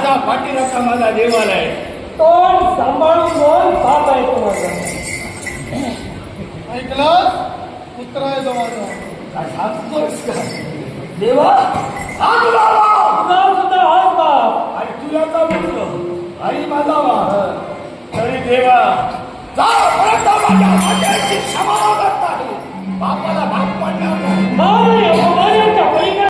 माझा पाठीराचा माझा देवाला आहे. तोंड सांभाळून बोल, बाप आहे तो माझा. ऐकलं पुत्र आहे तो माझा. काय सांगतोस का? देवा सांग बाबा. तुझा सुद्धा हाच बाप. आणि तू याचा मित्र आणि माझा वा. तरी देवा जा परत माझ्या माझ्याची क्षमा मागत नाही. बापाला भाग पडणार नाही. नाही